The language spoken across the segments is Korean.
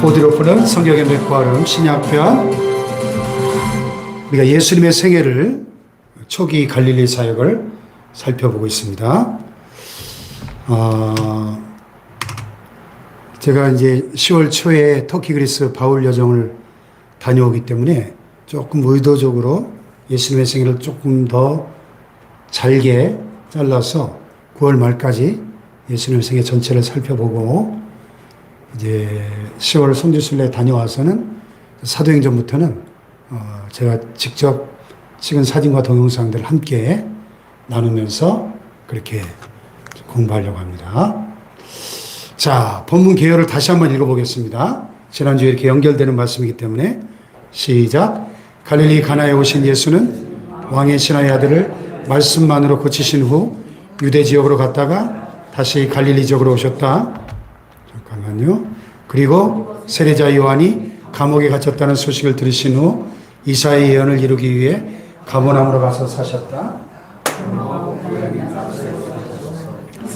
오디로프는 성경의 맥과름 신약편, 우리가 예수님의 생애를 초기 갈릴리 사역을 살펴보고 있습니다. 제가 이제 10월 초에 터키 그리스 바울 여정을 다녀오기 때문에 조금 의도적으로 예수님의 생애를 조금 더 잘게 잘라서 9월 말까지 예수님의 생애 전체를 살펴보고, 이제 10월 성지순례 다녀와서는 사도행전부터는 제가 직접 찍은 사진과 동영상들을 함께 나누면서 그렇게 공부하려고 합니다. 자, 본문 개요를 다시 한번 읽어보겠습니다. 지난주에 이렇게 연결되는 말씀이기 때문에 시작. 갈릴리 가나에 오신 예수는 왕의 신하의 아들을 말씀만으로 고치신 후 유대 지역으로 갔다가 다시 갈릴리 지역으로 오셨다. 잠깐만요. 그리고 세례자 요한이 감옥에 갇혔다는 소식을 들으신 후 이사야의 예언을 이루기 위해 가버나움으로 가서 사셨다.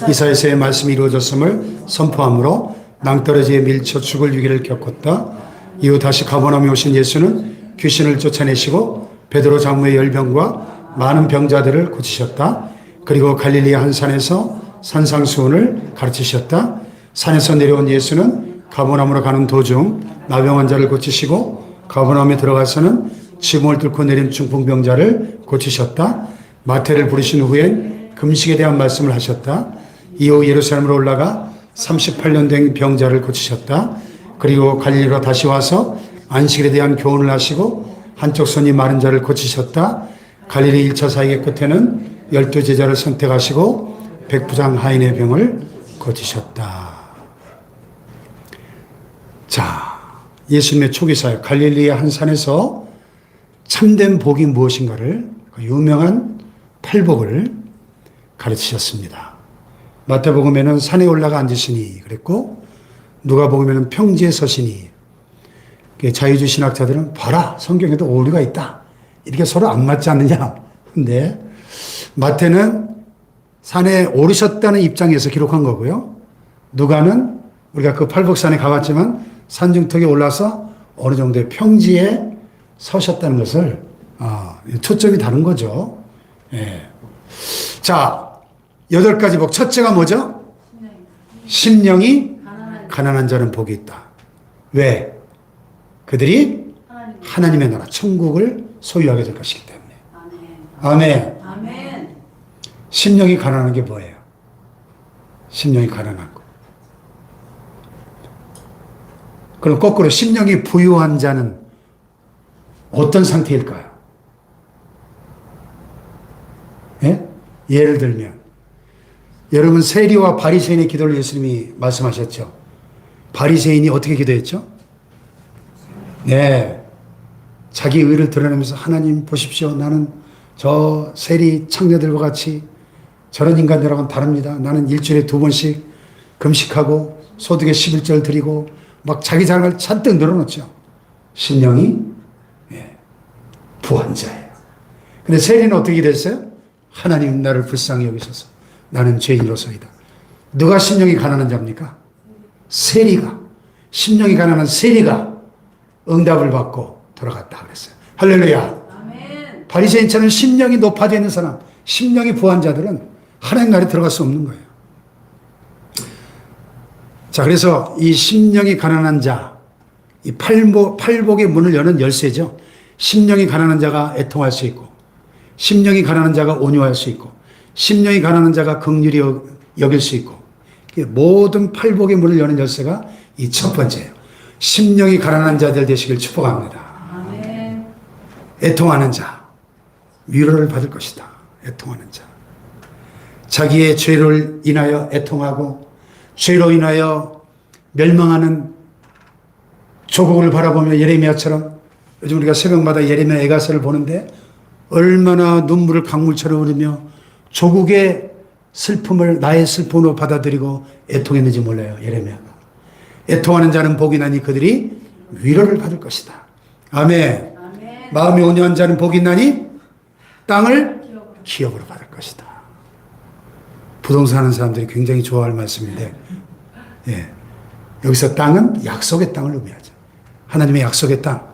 이사야서의 말씀이 이루어졌음을 선포함으로 낭떠러지에 밀쳐 죽을 위기를 겪었다. 이후 다시 가버나움에 오신 예수는 귀신을 쫓아내시고 베드로 장로의 열병과 많은 병자들을 고치셨다. 그리고 갈릴리 한 산에서 산상수훈을 가르치셨다. 산에서 내려온 예수는 가버나움으로 가는 도중 나병 환자를 고치시고 가버나움에 들어가서는 지붕을 뚫고 내린 중풍병자를 고치셨다. 마태를 부르신 후엔 금식에 대한 말씀을 하셨다. 이후 예루살렘으로 올라가 38년 된 병자를 고치셨다. 그리고 갈릴리로 다시 와서 안식일에 대한 교훈을 하시고 한쪽 손이 마른 자를 고치셨다. 갈릴리 1차 사역의 끝에는 12제자를 선택하시고 백부장 하인의 병을 고치셨다. 자, 예수님의 초기 사역 갈릴리의 한 산에서 참된 복이 무엇인가를, 그 유명한 팔복을 가르치셨습니다. 마태복음에는 산에 올라가 앉으시니 그랬고, 누가복음에는 평지에 서시니, 자유주의 신학자들은 봐라, 성경에도 오류가 있다, 이렇게 서로 안 맞지 않느냐. 근데 마태는 산에 오르셨다는 입장에서 기록한 거고요. 누가는 우리가 그 팔복산에 가봤지만 산중턱에 올라서 어느 정도의 평지에 서셨다는 것을, 초점이 다른 거죠. 예. 자, 8가지 복. 첫째가 뭐죠? 심령이 가난한 자는 복이 있다. 왜? 그들이 하나님의 나라, 천국을 소유하게 될 것이기 때문에. 아멘. 아멘. 심령이 가난한 게 뭐예요? 심령이 가난한 거. 그럼 거꾸로 심령이 부유한 자는 어떤 상태일까요? 예? 예를 들면, 여러분 세리와 바리새인의 기도를 예수님이 말씀하셨죠. 바리새인이 어떻게 기도했죠? 네, 자기 의를 드러내면서 하나님 보십시오, 나는 저 세리 창녀들과 같이 저런 인간들하고는 다릅니다. 나는 일주일에 2번씩 금식하고 소득의 11절 드리고 막 자기 자랑을 잔뜩 늘어놓죠. 심령이 부한 자예요. 근데 세리는 어떻게 됐어요? 하나님 나를 불쌍히 여기소서, 나는 죄인으로서이다. 누가 심령이 가난한 자입니까? 세리가. 심령이 가난한 세리가 응답을 받고 돌아갔다 그랬어요. 할렐루야. 아멘. 바리새인처럼 심령이 높아져 있는 사람, 심령이 부한 자들은 하나님 나라에 들어갈 수 없는 거예요. 자, 그래서 이 심령이 가난한 자, 이 팔복의 문을 여는 열쇠죠. 심령이 가난한 자가 애통할 수 있고, 심령이 가난한 자가 온유할 수 있고, 심령이 가난한 자가 긍휼히 여길 수 있고, 모든 팔복의 문을 여는 열쇠가 이 첫 번째예요. 심령이 가난한 자들 되시길 축복합니다. 아멘. 애통하는 자, 위로를 받을 것이다. 애통하는 자. 자기의 죄를 인하여 애통하고 죄로 인하여 멸망하는 조국을 바라보며 예레미야처럼, 요즘 우리가 새벽마다 예레미야 애가서를 보는데 얼마나 눈물을 강물처럼 흐르며 조국의 슬픔을 나의 슬픔으로 받아들이고 애통했는지 몰라요. 예레미야가. 애통하는 자는 복이 나니 그들이 위로를 받을 것이다. 아멘. 아멘. 마음이 온유한 자는 복이 나니 땅을 기업으로 받을 것이다. 부동산 하는 사람들이 굉장히 좋아할 말씀인데, 예. 여기서 땅은 약속의 땅을 의미하죠. 하나님의 약속의 땅,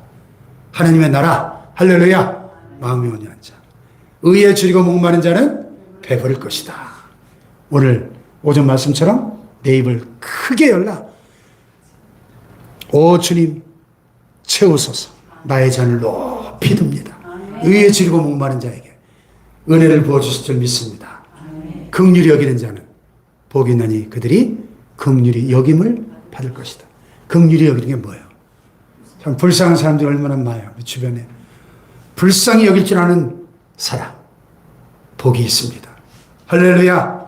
하나님의 나라, 할렐루야. 마음이 온유한 자, 의에 줄이고 목마른 자는 배부를 것이다. 오늘 오전 말씀처럼 내 입을 크게 열라. 오 주님 채우소서. 나의 잔을 높이 듭니다. 의에 줄이고 목마른 자에게 은혜를 부어주실 줄 믿습니다. 긍휼히 여기는 자는 복이 있나니 그들이 긍휼히 여김을 받을 것이다. 긍휼히 여기는 게 뭐예요? 참 불쌍한 사람들이 얼마나 많아요. 우리 주변에. 불쌍히 여길 줄 아는 사람 복이 있습니다. 할렐루야.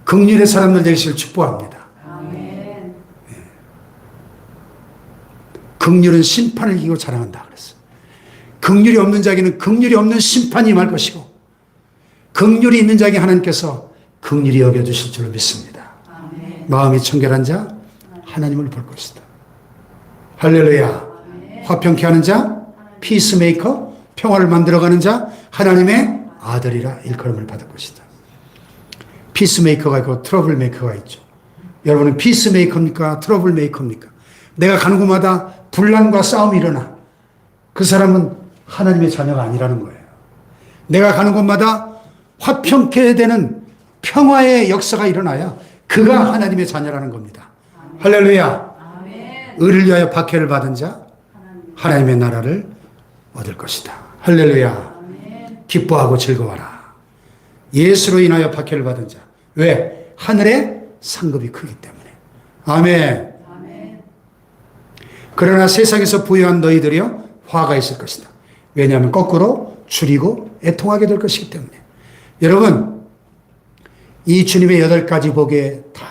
긍휼의 사람들 되시길 축복합니다. 긍휼은 심판을 이기고 자랑한다 그랬어요. 긍휼이 없는 자에게는 긍휼이 없는 심판이 임할 것이고, 긍휼이 있는 자에게 하나님께서 긍휼히 여겨주실 줄로 믿습니다. 마음이 청결한 자 하나님을 볼 것이다. 할렐루야. 화평케 하는 자 피스메이커, 평화를 만들어가는 자 하나님의 아들이라 일컬음을 받을 것이다. 피스메이커가 있고 트러블 메이커가 있죠. 여러분은 피스메이커입니까? 트러블 메이커입니까? 내가 가는 곳마다 분란과 싸움이 일어나. 그 사람은 하나님의 자녀가 아니라는 거예요. 내가 가는 곳마다 화평케 되는 평화의 역사가 일어나야 그가 하나님의 자녀라는 겁니다. 할렐루야. 의를 위하여 박해를 받은 자 하나님의 나라를 얻을 것이다. 할렐루야. 기뻐하고 즐거워라. 예수로 인하여 박해를 받은 자. 왜? 하늘의 상급이 크기 때문에. 아멘. 그러나 세상에서 부유한 너희들이여 화가 있을 것이다. 왜냐하면 거꾸로 줄이고 애통하게 될 것이기 때문에. 여러분, 이 주님의 8가지 복에 다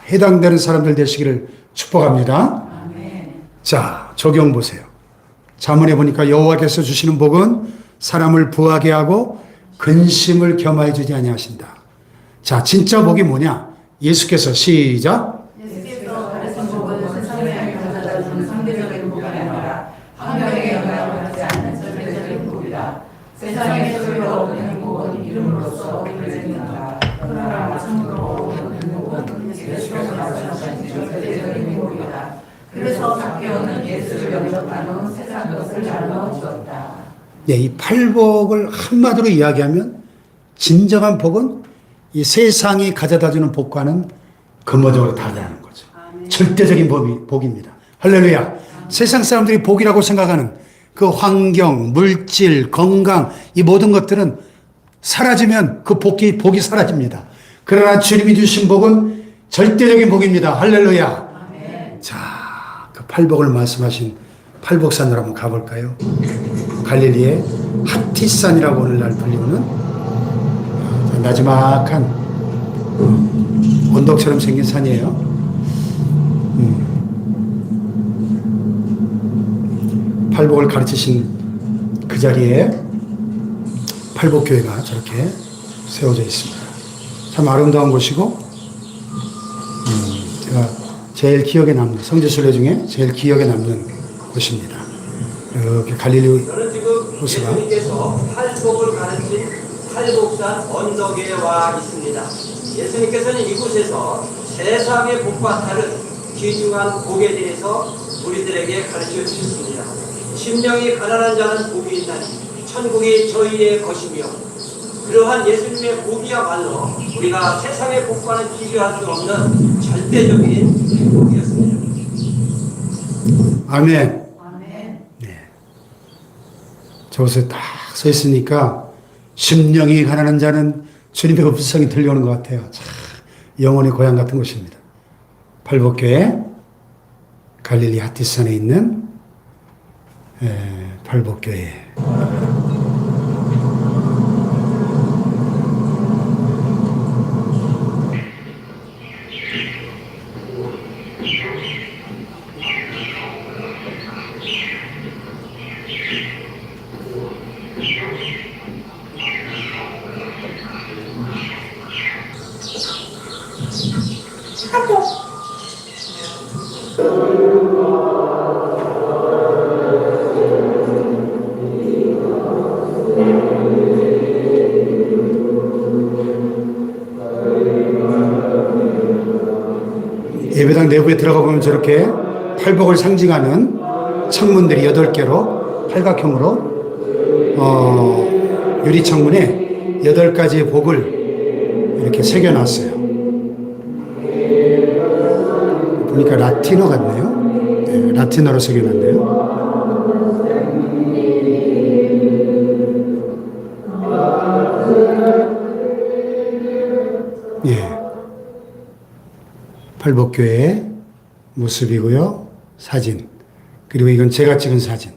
해당되는 사람들 되시기를 축복합니다. 자, 적용 보세요. 잠언에 보니까 여호와께서 주시는 복은 사람을 부하게 하고 근심을 겸하여 주지 아니하신다. 자, 진짜 복이 뭐냐? 예수께서 시작. 예수께서 가르친 복은 세상에 가져다 주는 상대적인 복이 아니라 환경에 영향을 받지 않는 절대적인 복이다. 세상에 소유가 없는 행복은 이름으로써 그려진다. 그러나 참으로 없는 행복은 예수께서 말씀하신 절대적인 행복이다. 그래서 zak개오는 예수를 영접하는 세상 것을 나누어 주었다. 네, 이 팔복을 한마디로 이야기하면 진정한 복은 이 세상이 가져다주는 복과는 근본적으로 다르다는 거죠. 절대적인 복입니다. 할렐루야. 세상 사람들이 복이라고 생각하는 그 환경, 물질, 건강, 이 모든 것들은 사라지면 그 복이 사라집니다. 그러나 주님이 주신 복은 절대적인 복입니다. 할렐루야. 자, 그 팔복을 말씀하신 팔복산으로 한번 가볼까요? 갈릴리의 핫티산이라고 오늘날 불리우는 나지막한 언덕처럼 생긴 산이에요. 팔복을 가르치신 그 자리에 팔복교회가 저렇게 세워져 있습니다. 참 아름다운 곳이고, 제가 제일 기억에 남는, 성지순례 중에 제일 기억에 남는 곳입니다. 이렇게 갈릴리 호수가. 예수님께서 팔복을 가르친 팔복산 언덕에 와 있습니다. 예수님께서는 이곳에서 세상의 복과 다른 귀중한 복에 대해서 우리들에게 가르쳐 주셨습니다. 심령이 가난한 자는 복이 있나니 천국이 저희의 것이며, 그러한 예수님의 복이야말로 우리가 세상의 복과는 비교할 수 없는 절대적인 행복이었습니다. 아멘. 네. 저곳에 딱 서 있으니까 심령이 가난한 자는 주님의 음성이 들려오는 것 같아요. 참 영혼의 고향 같은 곳입니다. 팔복교회 갈릴리 핫티산에 있는 팔복교회. 예배당 내부에 들어가 보면 저렇게 팔복을 상징하는 창문들이 8개로 팔각형으로 유리 창문에 8가지의 복을 이렇게 새겨놨어요. 보니까 라틴어 같네요. 네, 라틴어로 새겨놨네요. 예. 팔복교회의 모습이고요. 사진. 그리고 이건 제가 찍은 사진.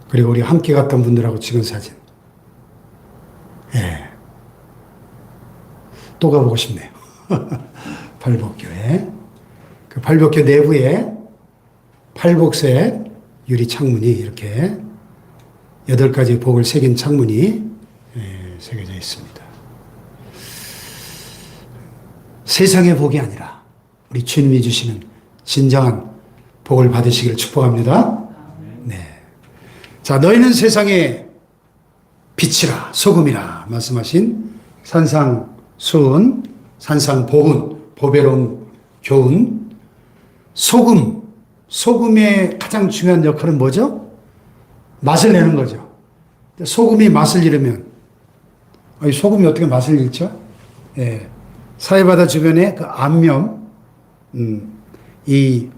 그리고 우리 함께 갔던 분들하고 찍은 사진. 예. 또 가보고 싶네요. 팔복교회. 그 팔복교 내부에 팔복색 유리 창문이 이렇게 8가지 복을 새긴 창문이 새겨져 있습니다. 세상의 복이 아니라 우리 주님이 주시는 진정한 복을 받으시기를 축복합니다. 네. 자, 너희는 세상의 빛이라 소금이라 말씀하신 산상수훈, 산상보훈, 보배로운 교훈. 소금의 가장 중요한 역할은 뭐죠? 맛을 내는 거죠. 소금이 맛을 잃으면, 소금이 어떻게 맛을 잃죠? 예. 사해바다 주변에 그 안면, 이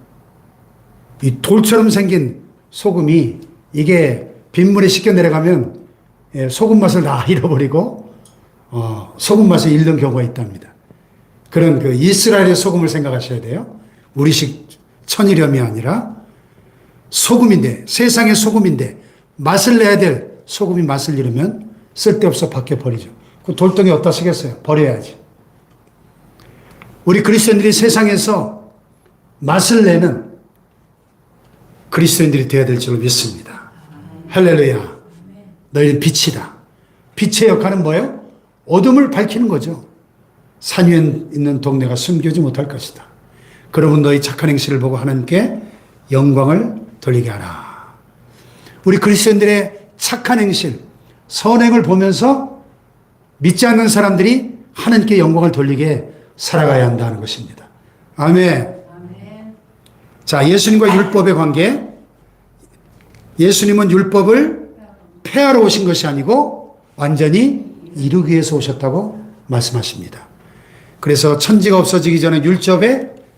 돌처럼 생긴 소금이 이게 빗물에 씻겨 내려가면 소금 맛을 다 잃어버리고 소금 맛을 잃는 경우가 있답니다. 그런 그 이스라엘의 소금을 생각하셔야 돼요. 우리식 천일염이 아니라 소금인데, 세상의 소금인데 맛을 내야 될 소금이 맛을 잃으면 쓸데없어 밖에 버리죠. 그 돌덩이 어디다 쓰겠어요? 버려야지. 우리 그리스도인들이 세상에서 맛을 내는 그리스도인들이 되어야 될 줄로 믿습니다. 할렐루야. 너희는 빛이다. 빛의 역할은 뭐예요? 어둠을 밝히는 거죠. 산 위에 있는 동네가 숨기지 못할 것이다. 그러면 너희 착한 행실을 보고 하나님께 영광을 돌리게 하라. 우리 그리스도인들의 착한 행실, 선행을 보면서 믿지 않는 사람들이 하나님께 영광을 돌리게 살아가야 한다는 것입니다. 아멘. 자, 예수님과 율법의 관계. 예수님은 율법을 폐하러 오신 것이 아니고 완전히 이루기 위해서 오셨다고 말씀하십니다. 그래서 천지가 없어지기 전에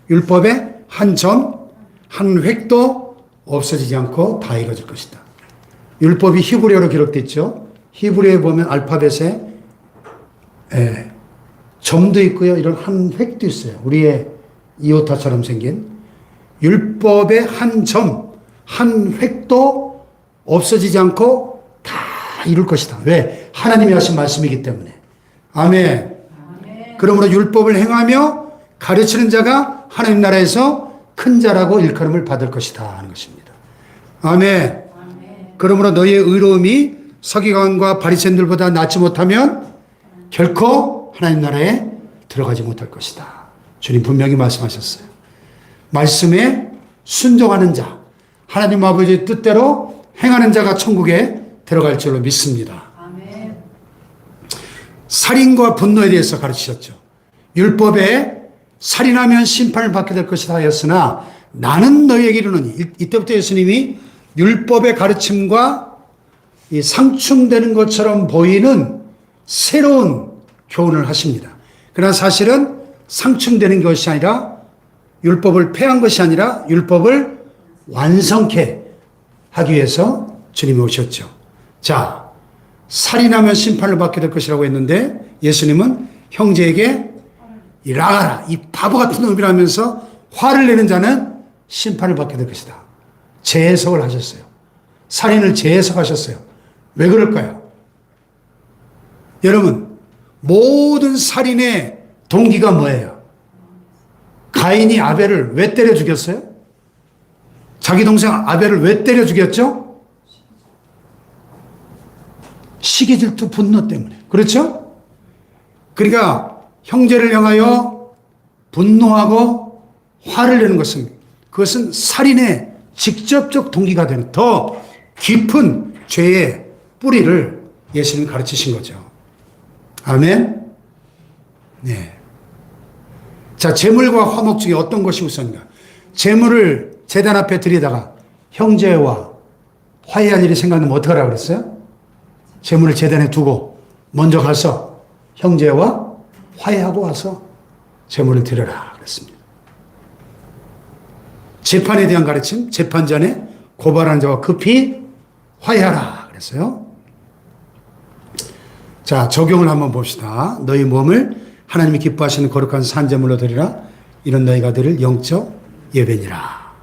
율법의 한 점, 한 획도 없어지지 않고 다 이루어질 것이다. 율법이 히브리어로 기록되어 있죠. 히브리어에 보면 알파벳에 점도 있고요. 이런 한 획도 있어요. 우리의 이오타처럼 생긴 율법의 한 점, 한 획도 없어지지 않고 다 이룰 것이다. 왜? 하나님이 하신 말씀이기 때문에. 아멘. 그러므로 율법을 행하며 가르치는 자가 하나님 나라에서 큰 자라고 일컬음을 받을 것이다 하는 것입니다. 아멘. 그러므로 너희의 의로움이 서기관과 바리새인들보다 낫지 못하면 결코 하나님 나라에 들어가지 못할 것이다. 주님 분명히 말씀하셨어요. 말씀에 순종하는 자, 하나님 아버지의 뜻대로 행하는 자가 천국에 들어갈 줄로 믿습니다. 아멘. 살인과 분노에 대해서 가르치셨죠. 율법에 살인하면 심판을 받게 될 것이다 하였으나 나는 너희에게 이르노니, 이때부터 예수님이 율법의 가르침과 이 상충되는 것처럼 보이는 새로운 교훈을 하십니다. 그러나 사실은 상충되는 것이 아니라 율법을 폐한 것이 아니라 율법을 완성케 하기 위해서 주님이 오셨죠. 자, 살인하면 심판을 받게 될 것이라고 했는데 예수님은 형제에게 나가라, 이 바보 같은 놈이라면서 화를 내는 자는 심판을 받게 될 것이다. 재해석을 하셨어요. 살인을 재해석하셨어요. 왜 그럴까요? 여러분, 모든 살인의 동기가 뭐예요? 가인이 아벨을 왜 때려 죽였어요? 자기 동생 아벨을 왜 때려 죽였죠? 시기, 질투, 분노 때문에. 그렇죠? 그러니까 형제를 향하여 분노하고 화를 내는 것은, 그것은 살인의 직접적 동기가 되는 더 깊은 죄의 뿌리를 예수님이 가르치신 거죠. 아멘? 네. 자, 제물과 화목 중에 어떤 것이 우선인가? 제물을 제단 앞에 들이다가 형제와 화해할 일이 생각나면 어떡하라고 그랬어요? 제물을 제단에 두고 먼저 가서 형제와 화해하고 와서 제물을 드려라 그랬습니다. 재판에 대한 가르침, 재판 전에 고발하는 자와 급히 화해하라 그랬어요. 자, 적용을 한번 봅시다. 너희 몸을 하나님이 기뻐하시는 거룩한 산제물로 드리라. 이런 너희가 드릴 영적 예배니라.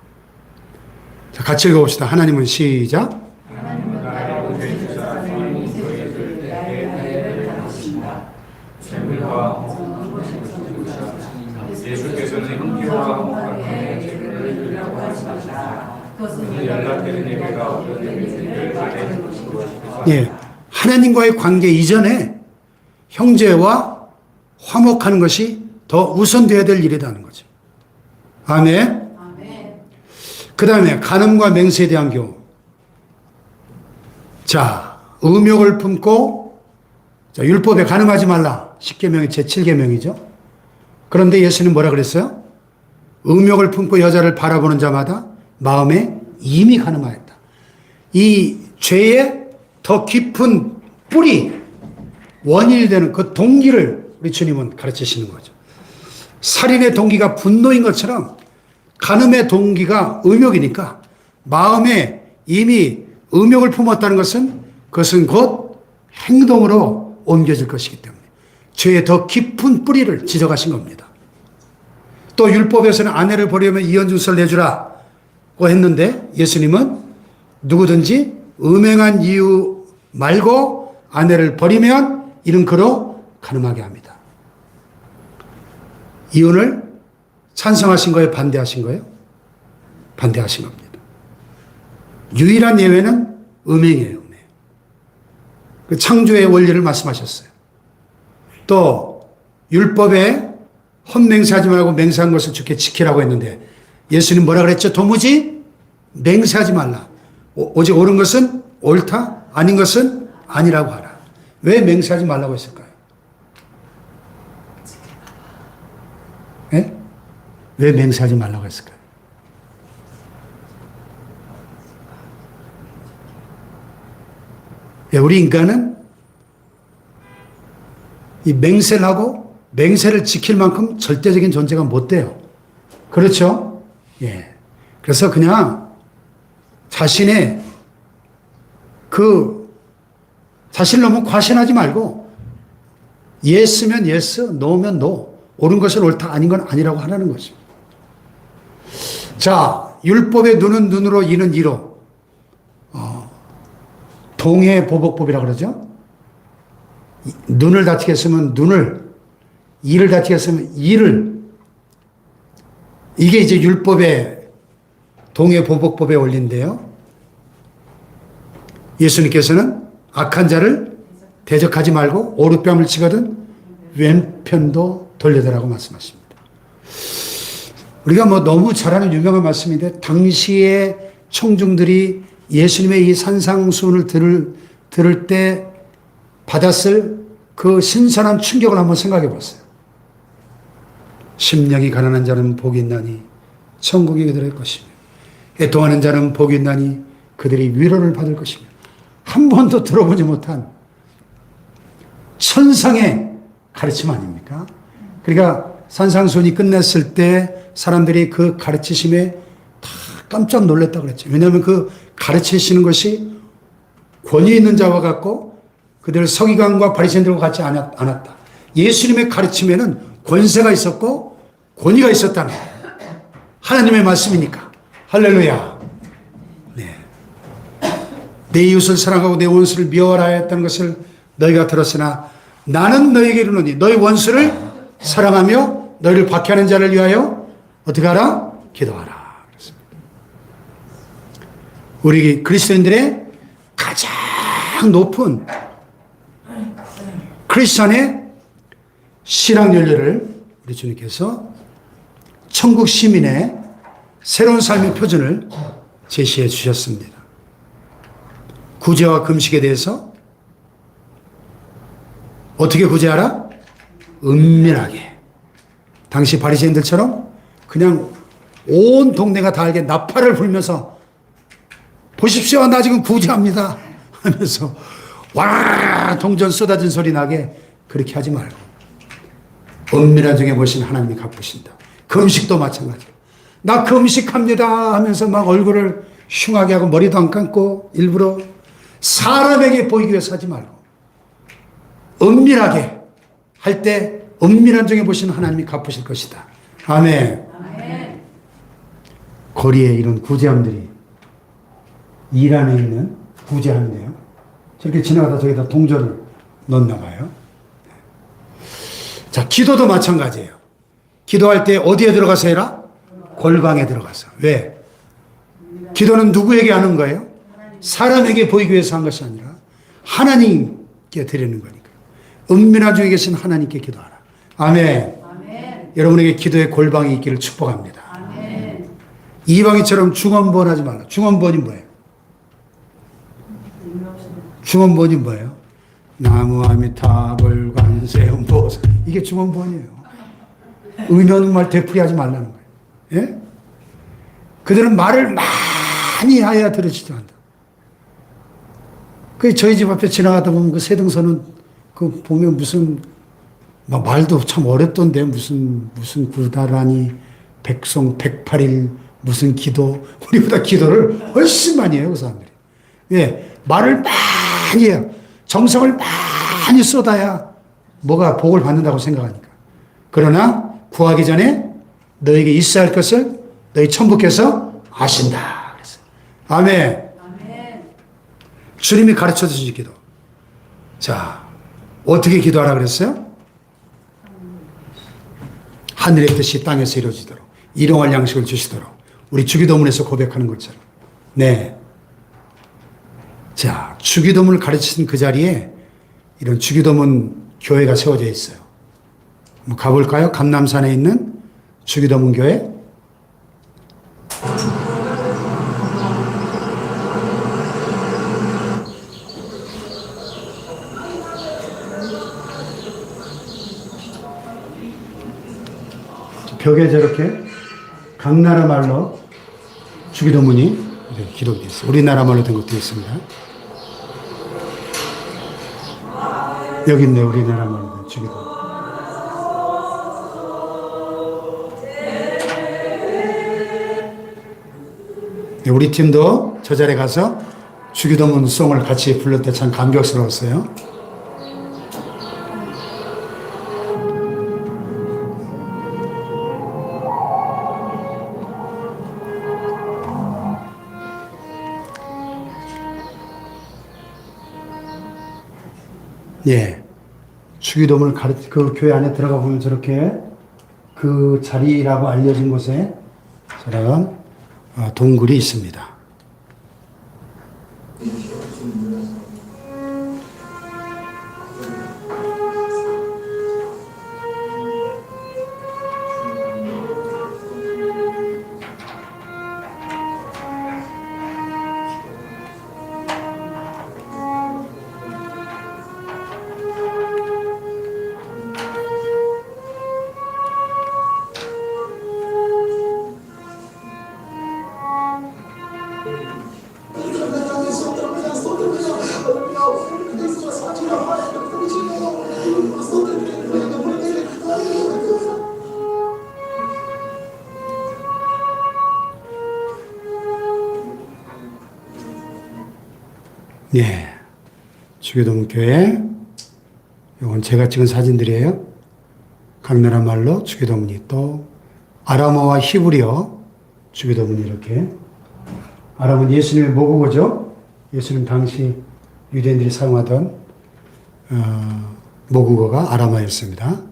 자, 같이 읽어봅시다. 하나님은 시작. 예수께서는 형제와 화목하게 예배를 드리라고 하시니라. 연락되는 예배가 어떤 예배인지를 말해 주시고 싶으사. 예, 하나님과의 관계 이전에 형제와 화목하는 것이 더 우선되어야 될 일이라는 거죠. 아멘. 그 다음에 간음과 맹세에 대한 경우. 자, 의욕을 품고, 자, 율법에 간음하지 말라. 10계명이 제7계명이죠. 그런데 예수님 뭐라 그랬어요? 의욕을 품고 여자를 바라보는 자마다 마음에 이미 간음하였다. 이 죄의 더 깊은 뿌리, 원인이 되는 그 동기를 우리 주님은 가르치시는 거죠. 살인의 동기가 분노인 것처럼 간음의 동기가 의욕이니까 마음에 이미 의욕을 품었다는 것은 그것은 곧 행동으로 옮겨질 것이기 때문에 죄의 더 깊은 뿌리를 지적하신 겁니다. 또 율법에서는 아내를 버리면 이혼증서를 내주라고 했는데 예수님은 누구든지 음행한 이유 말고 아내를 버리면 이는 그로 간음하게 합니다. 이혼을 찬성하신 거예요? 반대하신 거예요? 반대하신 겁니다. 유일한 예외는 음행이에요. 음행. 그 창조의 원리를 말씀하셨어요. 또 율법에 헛맹세하지 말고 맹세한 것을 주께 지키라고 했는데 예수님 뭐라 그랬죠? 도무지 맹세하지 말라. 오직 옳은 것은 옳다, 아닌 것은 아니라고 하라. 왜 맹세하지 말라고 했을까요? 네? 왜 맹세하지 말라고 했을까요? 우리 인간은 이 맹세를 하고 맹세를 지킬 만큼 절대적인 존재가 못 돼요. 그렇죠? 예. 그래서 그냥 자신의 자신을 너무 과신하지 말고 예스면 예스, 노면 노. 옳은 것은 옳다, 아닌 건 아니라고 하라는 거죠. 자, 율법의 눈은 눈으로, 이는 이로. 동해보복법이라고 그러죠. 눈을 다치게 했으면 눈을, 이를 다치게 했으면 이를. 이게 이제 율법의 동해보복법의 원리인데요. 예수님께서는 악한 자를 대적하지 말고 오른뺨을 치거든 왼편도 돌려달라고 말씀하십니다. 우리가 뭐 너무 잘 아는 유명한 말씀인데 당시의 청중들이 예수님의 이 산상수훈을 들을 때 받았을 그 신선한 충격을 한번 생각해 보세요. 심령이 가난한 자는 복이 있나니 천국이 그들의 것이며 애통하는 자는 복이 있나니 그들이 위로를 받을 것이며 한 번도 들어보지 못한 천상의 가르침 아닙니까? 그러니까 산상수훈이 끝났을 때 사람들이 그 가르치심에 다 깜짝 놀랐다고 그랬죠. 왜냐하면 그 가르치시는 것이 권위 있는 자와 같고 그들 서기관과 바리새인들과 같지 않았다. 예수님의 가르침에는 권세가 있었고 권위가 있었다는 하나님의 말씀이니까. 할렐루야. 네. 내 이웃을 사랑하고 내 원수를 미워하라 했다는 것을 너희가 들었으나 나는 너희에게 이르노니 너희 원수를 사랑하며 너희를 박해하는 자를 위하여 어떻게 하라? 기도하라. 그렇습니다. 우리 그리스도인들의 가장 높은 크리스천의 신앙 연료를 우리 주님께서 천국 시민의 새로운 삶의 표준을 제시해 주셨습니다. 구제와 금식에 대해서 어떻게 구제하라? 은밀하게 당시 바리새인들처럼 그냥 온 동네가 다 알게 나팔을 불면서 보십시오, 나 지금 구제합니다 하면서 와 동전 쏟아진 소리 나게 그렇게 하지 말고 은밀한 중에 보신 하나님이 갚으신다. 금식도 마찬가지로 나 금식합니다 하면서 막 얼굴을 흉하게 하고 머리도 안 감고 일부러 사람에게 보이기 위해서 하지 말고 은밀하게 할 때 은밀한 중에 보시는 하나님이 갚으실 것이다. 아멘. 아멘. 거리에 이런 구제함들이 일 안에 있는 구제함인데요. 저렇게 지나가다 저기다 동전을 넣나 봐요. 자, 기도도 마찬가지예요. 기도할 때 어디에 들어가서 해라? 골방에 들어가서. 왜? 기도는 누구에게 하는 거예요? 사람에게 보이기 위해서 한 것이 아니라 하나님께 드리는 거니까. 은밀한 중에 계신 하나님께 기도하라. 아멘. 아멘. 여러분에게 기도의 골방이 있기를 축복합니다. 아멘. 이방인처럼 중언부언 하지 말라. 중언부언이 뭐예요? 중언부언이 뭐예요? 나무아미타불 관세음보살 이게 중언부언이에요. 의미 없는 말 되풀이하지 말라는 거예요. 예? 그들은 말을 많이 하여야 들으지도 않는다. 그 저희 집 앞에 지나가다 보면 그 세등선은 그 보면 무슨 막 말도 참 어렵던데 무슨 구다라니 백송 108일 무슨 기도 우리보다 기도를 훨씬 많이 해요 그 사람들이. 왜? 말을 많이 해요. 정성을 많이 쏟아야 뭐가 복을 받는다고 생각하니까. 그러나 구하기 전에 너에게 있어야 할 것을 너희 천부께서 아신다. 그랬어요. 아멘. 아멘. 주님이 가르쳐 주신 기도. 자, 어떻게 기도하라 그랬어요? 하늘의 뜻이 땅에서 이루어지도록 일용할 양식을 주시도록 우리 주기도문에서 고백하는 것처럼. 네. 자, 주기도문을 가르치신 그 자리에 이런 주기도문 교회가 세워져 있어요. 한번 가볼까요? 감남산에 있는 주기도문 교회. 벽에 저렇게 각 나라 말로 주기도문이 이렇게 기록되어 있어요. 우리나라 말로 된 것도 있습니다. 여기 있네, 우리나라 말로 된 주기도문. 우리 팀도 저 자리에 가서 주기도문 송을 같이 부를 때 참 감격스러웠어요. 예. 주기도문을 그 교회 안에 들어가 보면 저렇게 그 자리라고 알려진 곳에 저런 동굴이 있습니다. 예. 주기도문 교회. 이건 제가 찍은 사진들이에요. 각 나라 말로 주기도문이 또 아람어와 히브리어 주기도문이 이렇게. 아람은 예수님의 모국어죠. 예수님 당시 유대인들이 사용하던 모국어가 아람어였습니다.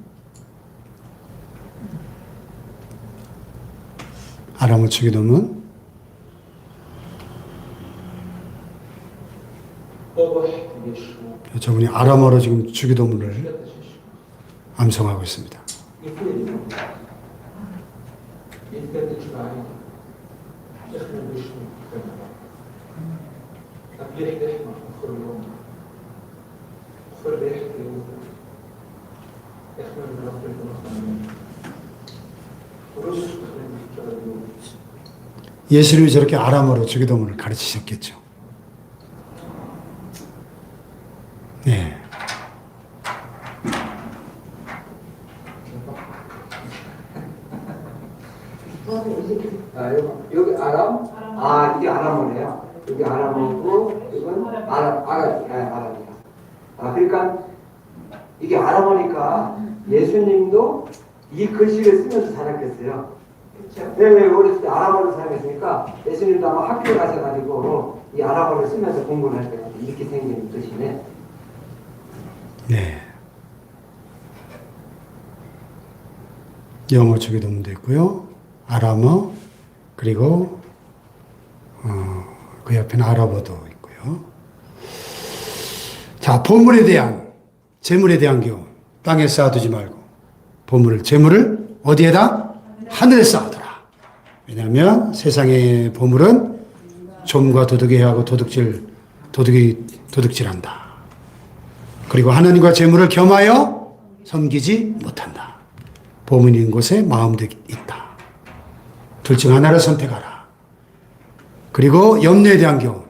아람어 주기도문. 저분이 아람어로 지금 주기도문을 암송하고 있습니다. 예수님이 저렇게 아람어로 주기도문을 가르치셨겠죠. 네. 여기 아람? 이게 아람어네요. 여기 아람어고, 이건 아람이야. 그러니까 이게 아람어니까 예수님도 이 글씨를 쓰면서 자랐겠어요. 왜 어렸을 때 아람어를 사용했으니까 예수님도 아마 학교에 가셔가지고 이 아람어를 쓰면서 공부를 할 때 이렇게 생긴 글씨네. 네. 영어 주기도문도 있고요. 아람어, 그리고 그 옆에는 아랍어도 있고요. 자, 보물에 대한, 재물에 대한 교훈. 땅에 쌓아두지 말고 보물을, 재물을 어디에다? 하늘에 쌓아두라. 왜냐하면 세상의 보물은 좀과 도둑이 해하고 도둑이 도둑질한다. 그리고 하나님과 재물을 겸하여 섬기지 못한다. 보물이 있는 곳에 마음도 있다. 둘 중 하나를 선택하라. 그리고 염려에 대한 교훈.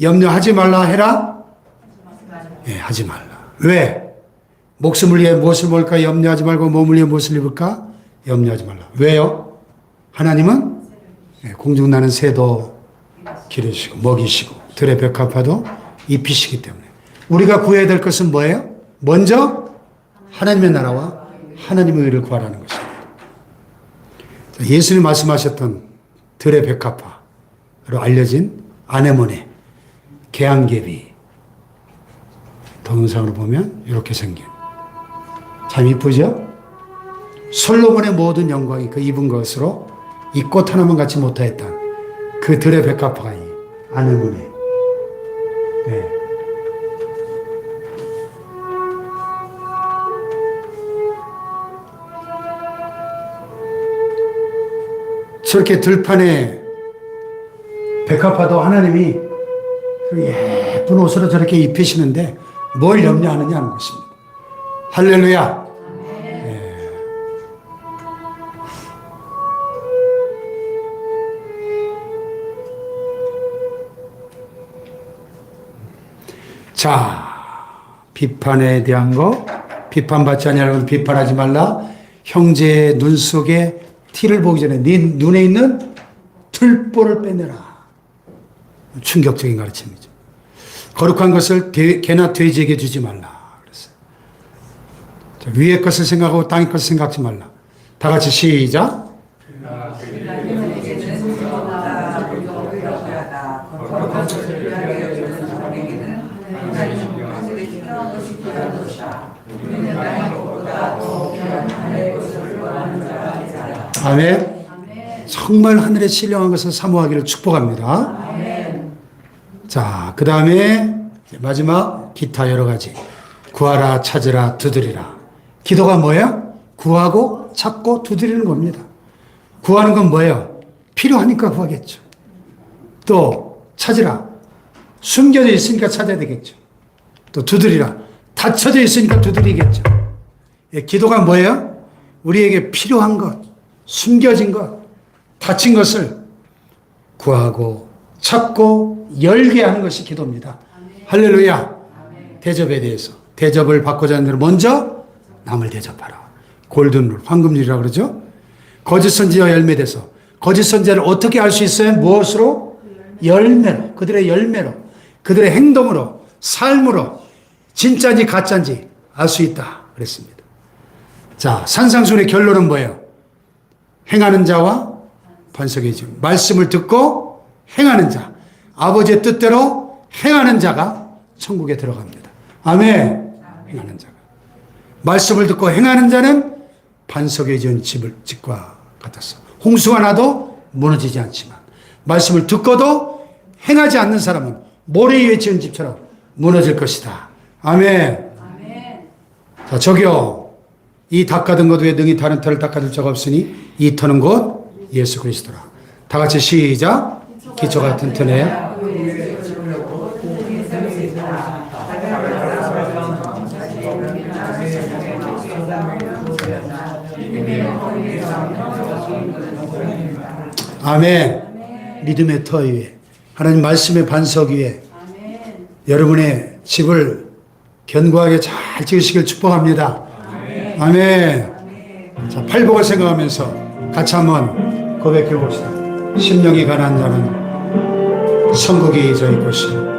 염려하지 말라 해라? 예, 하지 말라. 왜? 목숨을 위해 무엇을 먹을까? 염려하지 말고 몸을 위해 무엇을 입을까? 염려하지 말라. 왜요? 하나님은 공중 나는 새도 기르시고 먹이시고 들의 벽화파도 입히시기 때문에 우리가 구해야 될 것은 뭐예요? 먼저 하나님의 나라와 하나님의 의를 구하라는 것입니다. 예수님 말씀하셨던 들의 백합화로 알려진 아네모네 개안개비 동영상으로 보면 이렇게 생긴 참 이쁘죠? 솔로몬의 모든 영광이 그 입은 것으로 이 꽃 하나만 갖지 못하였던 그 들의 백합화가 이 아네모네. 네. 저렇게 들판에 백합화도 하나님이 예쁜 옷으로 저렇게 입히시는데 뭘 염려하느냐 하는 것입니다. 할렐루야. 예. 자, 비판에 대한 거, 비판받지 아니하려고 비판하지 말라. 형제의 눈 속에 티를 보기 전에 네 눈에 있는 틀보를 빼내라. 충격적인 가르침이죠. 거룩한 것을 개나 돼지에게 주지 말라. 그랬어요. 자, 위의 것을 생각하고 땅의 것을 생각하지 말라. 다 같이 시작. 아멘. 정말 하늘에 신령한 것을 사모하기를 축복합니다. 자, 그 다음에 마지막 기타 여러 가지. 구하라, 찾으라, 두드리라. 기도가 뭐예요? 구하고 찾고 두드리는 겁니다. 구하는 건 뭐예요? 필요하니까 구하겠죠. 또 찾으라. 숨겨져 있으니까 찾아야 되겠죠. 또 두드리라. 닫혀져 있으니까 두드리겠죠. 예, 기도가 뭐예요? 우리에게 필요한 것, 숨겨진 것, 닫힌 것을 구하고 찾고 열게 하는 것이 기도입니다. 할렐루야. 대접에 대해서 대접을 받고자 하는 대로 먼저 남을 대접하라. 골든룰, 황금률이라고 그러죠. 거짓 선지자와 열매돼서 거짓 선지자를 어떻게 알 수 있어요? 무엇으로? 열매로, 그들의 열매로, 그들의 행동으로, 삶으로 진짜인지 가짜인지 알 수 있다 그랬습니다. 자, 산상순의 결론은 뭐예요? 행하는 자와 반석의 집. 말씀을 듣고 행하는 자, 아버지의 뜻대로 행하는 자가 천국에 들어갑니다. 아멘. 행하는 자가. 말씀을 듣고 행하는 자는 반석에 지은 집과 같았어. 홍수가 나도 무너지지 않지만 말씀을 듣고도 행하지 않는 사람은 모래 위에 지은 집처럼 무너질 것이다. 아멘. 자, 저기요. 이 닦아둔 것 위에 능히 다른 터를 닦아줄 자가 없으니 이 터는 곧 예수 그리스도라. 다 같이 시작. 기초가 튼튼해. 아멘. 믿음의 터 위에, 하나님 말씀의 반석 위에 여러분의 집을 견고하게 잘 지으시길 축복합니다. 아멘. 자, 팔복을 생각하면서 같이 한번 고백해 봅시다. 심령이 가난한 자는 천국이 저희 것이요